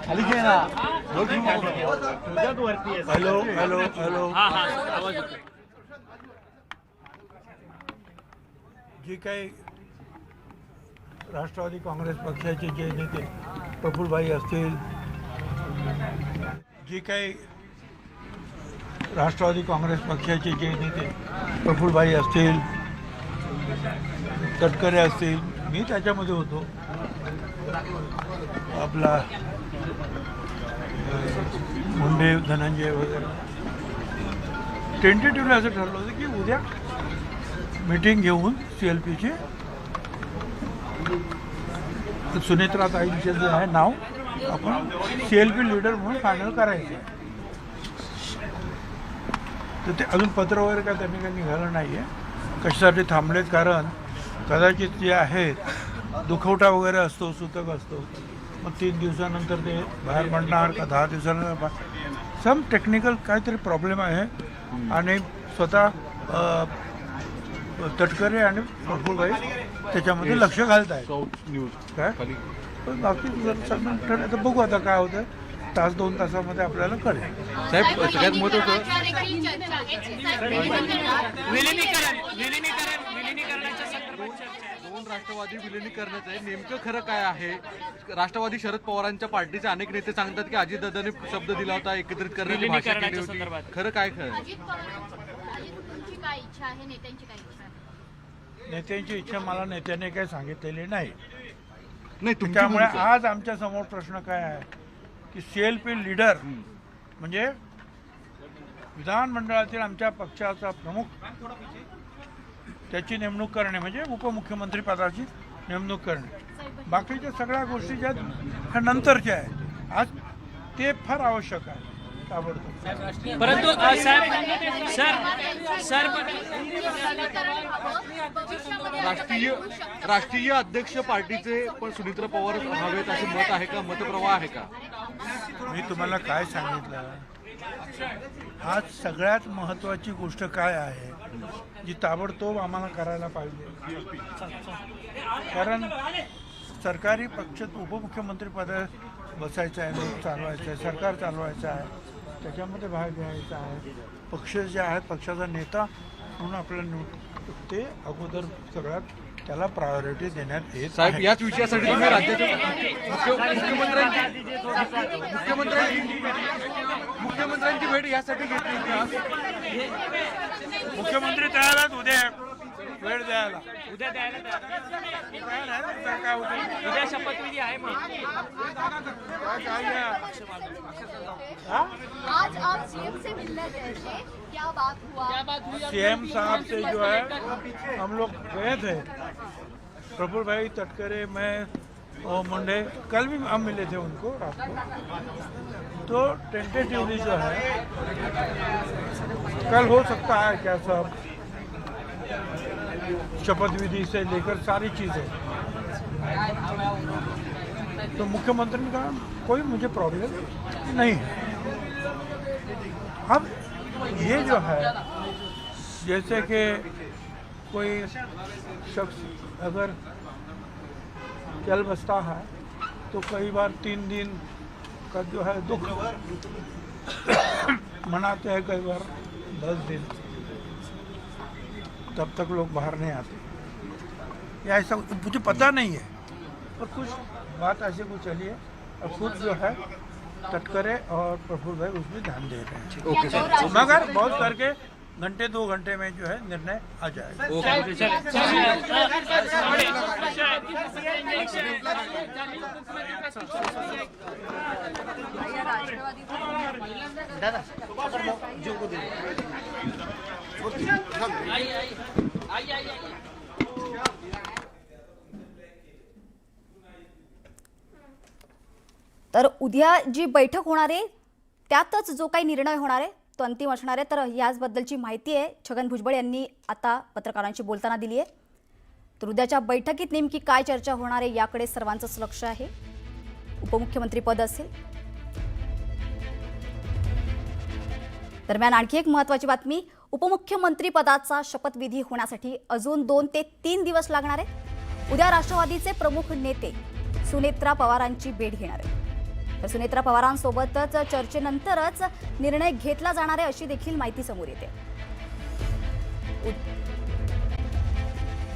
खाली घे ना. Hello hello hello. आवाज येतोय. जी काही राष्ट्रवादी काँग्रेस पक्षाचे जे नेते प्रफुल्लभाई असतील, जी काही राष्ट्रवादी काँग्रेस पक्षाचे जे नेते प्रफुल्लभाई असतील, तटकरे असतील, मी त्याच्यामध्ये होतो. आपला मुंडे धनंजय वगैरे टेंटेटिव्हली असं ठरलं होतं की उद्या मीटिंग घेऊन CLPची सुनेत्राताईंचे जे आहे नाव आपण CLP लीडर म्हणून फायनल करायचं. तर ते अजून पत्र वगैरे काय त्यांनी काही निघालं नाही आहे. कशासाठी थांबलेत? कारण कदाचित जे आहेत दुखवटा वगैरे असतो, सूतक असतो, मग 3 दिवसानंतर ते बाहेर पडणार का 10 दिवसानंतर सम टेक्निकल काहीतरी प्रॉब्लेम आहे. आणि स्वतः तटकरे आणि प्रफुल्लभाई त्याच्यामध्ये लक्ष घालत आहेत. काय पण बाकी ठरलं तर बघू आता काय होतं. 1-2 तासामध्ये आपल्याला कळेल. साहेब सगळ्यात महत्त्वाचं दोन राष्ट्रवादी विलिनीकरणाचं आहे. नेमकं खरं काय आहे? राष्ट्रवादी शरद पवारांच्या पार्टीचे अनेक नेते सांगतात की अजितदादांनी शब्द दिला होता एकत्रित करण्याची भाषा केली होती. खरं काय नेत्यांची इच्छा मला नेत्याने काही सांगितलेली नाही. नाही त्यामुळे आज आमच्या समोर प्रश्न काय आहे की CLP लीडर म्हणजे विधानमंडळातील आमच्या पक्षाचा प्रमुख त्याची नेमणूक करणे, म्हणजे उपमुख्यमंत्री पदाची नेमणूक करणे. बाकीच्या सगळ्या गोष्टी ज्या ह्या नंतरच्या आहेत, आज ते फार आवश्यक आहे ताबडतोब. परंतु राष्ट्रीय अध्यक्ष पार्टीचे पण सुनीत्रा पवार हवेत असे मत आहे का? मतप्रवाह आहे का? मी तुम्हाला काय सांगितलं, आज सगळ्यात महत्त्वाची गोष्ट काय आहे जी ताबडतोब आम्हाला करायला पाहिजे. कारण सरकारी पक्ष उपमुख्यमंत्री पद बसायचं आहे, लोक चालवायचं आहे, सरकार चालवायचं आहे, त्याच्यामध्ये भाग घ्यायचा आहे. पक्ष जे आहेत, पक्षाचा नेता म्हणून आपल्याला ते अगोदर सगळ्यात त्याला प्रायोरिटी देण्यात येत. साहेब याच विषयासाठी तुम्ही राज्याच्या मुख्यमंत्र्यांची भेट यासाठी घेतली होती. मुख्यमंत्री तयार उद्या वेळ द्यायला. उद्या द्यायला काय होतं? उद्या शपथविधी आहे. मग आज आप सीएम से मिलने गए थे, क्या बात हुआ? CM साहब से जो है हम लोग गए थे, प्रफुल्लभाई, तटकरे, मैं और मुंडे, कल भी हम मिले थे उनको रात को. तो टेंटेटिवली जो है कल हो सकता है क्या सब शपथ विधि से लेकर सारी चीज़ें. तो मुख्यमंत्री ने कहा कोई मुझे प्रॉब्लम नहीं है. अब ये जो है जैसे कि कोई शख्स अगर चल बसता है तो कई बार 3 दिन का जो है दुख मनाते हैं, कई बार 10 दिन, तब तक लोग बाहर नहीं आते. या ऐसा मुझे पता नहीं है, और कुछ बात ऐसे कुछ चली है और खुद जो है तटकरे और प्रफुल्ल भाई उसमें ध्यान दे रहे हैं. Okay sir. मगर बहुत करके घंटे 2 घंटे में जो है निर्णय आ जाएगा. तर उद्या जी बैठक होणार आहे त्यातच जो काही निर्णय होणार आहे तो अंतिम असणार आहे. तर याचबद्दलची माहिती आहे छगन भुजबळ यांनी आता पत्रकारांशी बोलताना दिली आहे. तर उद्याच्या बैठकीत नेमकी काय चर्चा होणार आहे याकडे सर्वांचंच लक्ष आहे. उपमुख्यमंत्री पद असेल. दरम्यान आणखी एक महत्त्वाची बातमी, उपमुख्यमंत्री पदाचा शपथविधी होण्यासाठी अजून 2 ते 3 दिवस लागणार आहे. उद्या राष्ट्रवादीचे प्रमुख नेते सुनेत्रा पवारांची भेट घेणार आहे. तर सुनेत्रा पवारांसोबतच चर्चेनंतरच निर्णय घेतला जाणार आहे अशी देखील माहिती समोर येते.